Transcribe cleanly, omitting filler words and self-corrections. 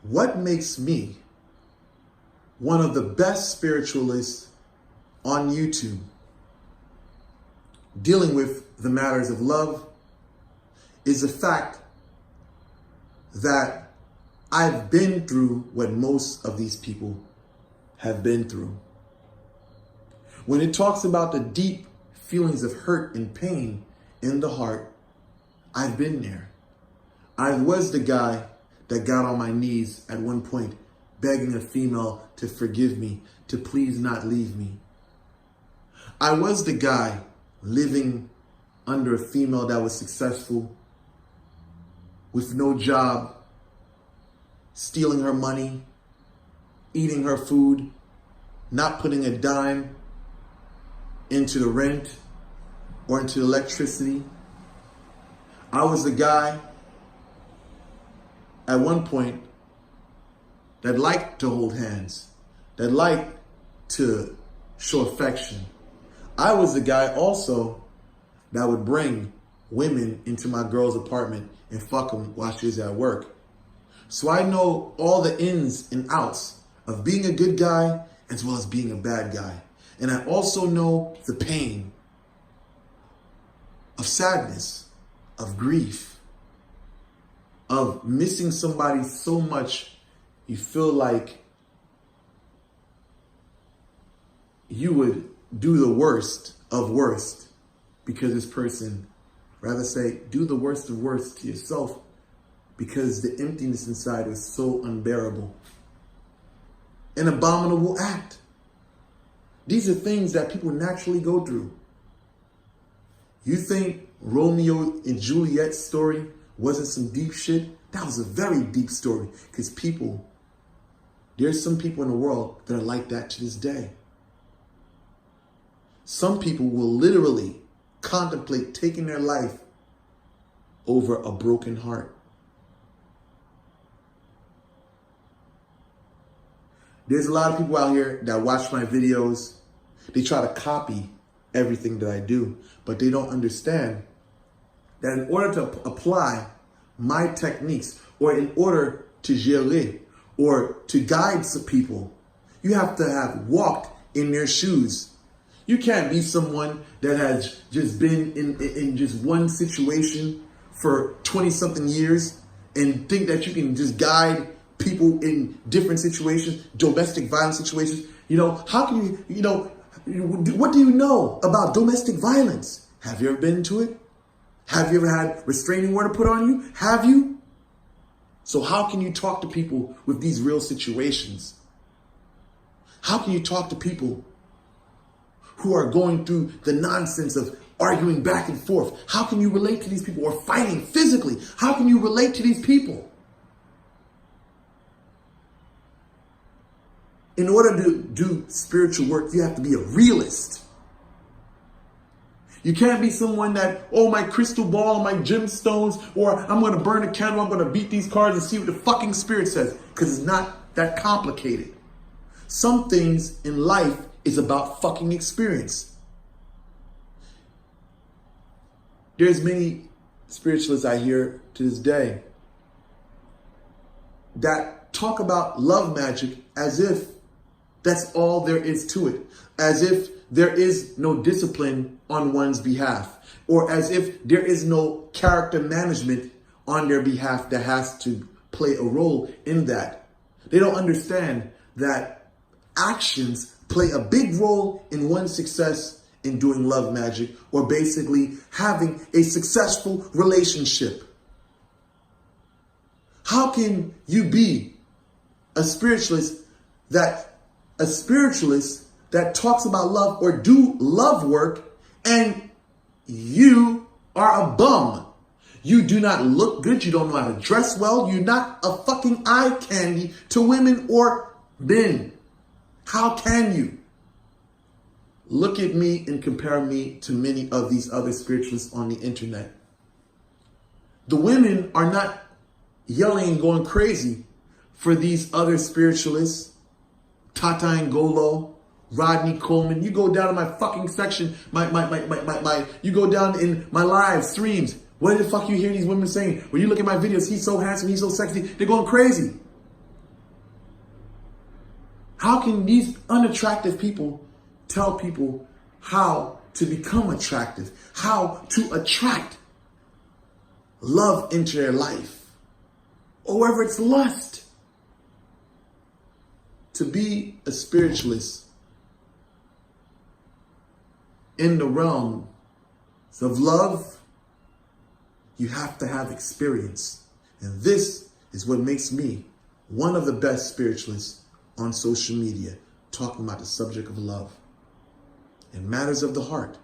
what makes me one of the best spiritualists on YouTube dealing with the matters of love is the fact that I've been through what most of these people have been through. When it talks about the deep feelings of hurt and pain in the heart, I've been there. I was the guy that got on my knees at one point, begging a female to forgive me, to please not leave me. I was the guy living under a female that was successful, with no job, stealing her money, eating her food, not putting a dime into the rent or into the electricity. I was the guy at one point that liked to hold hands, that liked to show affection. I was the guy also that would bring women into my girl's apartment and fuck them while she was at work. So I know all the ins and outs of being a good guy as well as being a bad guy. And I also know the pain of sadness, of grief, of missing somebody so much you feel like you would do the worst of worst because this person, rather say, do the worst of worst to yourself because the emptiness inside was so unbearable. An abominable act. These are things that people naturally go through. You think Romeo and Juliet's story wasn't some deep shit? That was a very deep story because there's some people in the world that are like that to this day. Some people will literally contemplate taking their life over a broken heart. There's a lot of people out here that watch my videos. They try to copy everything that I do, but they don't understand that in order to apply my techniques, or in order to gérer, or to guide some people, you have to have walked in their shoes. You can't be someone that has just been in just one situation for 20-something years and think that you can just guide people in different situations, domestic violence situations. How can what do you know about domestic violence? Have you ever been into it? Have you ever had restraining order put on you? Have you? So how can you talk to people with these real situations? How can you talk to people who are going through the nonsense of arguing back and forth? How can you relate to these people, or fighting physically? How can you relate to these people? In order to do spiritual work, you have to be a realist. You can't be someone that, my crystal ball, my gemstones, or I'm going to burn a candle, I'm going to beat these cards and see what the fucking spirit says. Because it's not that complicated. Some things in life is about fucking experience. There's many spiritualists I hear to this day that talk about love magic as if that's all there is to it. As if there is no discipline on one's behalf. Or as if there is no character management on their behalf that has to play a role in that. They don't understand that actions play a big role in one's success in doing love magic, or basically having a successful relationship. How can you be a spiritualist that talks about love or do love work and you are a bum? You do not look good. You don't know how to dress well. You're not a fucking eye candy to women or men. How can you? Look at me and compare me to many of these other spiritualists on the internet. The women are not yelling and going crazy for these other spiritualists. Tata Ngolo, Rodney Coleman. You go down to my fucking section, you go down in my live streams. What the fuck you hear these women saying? When you look at my videos, he's so handsome, he's so sexy. They're going crazy. How can these unattractive people tell people how to become attractive, how to attract love into their life, or whether it's lust? To be a spiritualist in the realm of love, you have to have experience. And this is what makes me one of the best spiritualists on social media, talking about the subject of love and matters of the heart.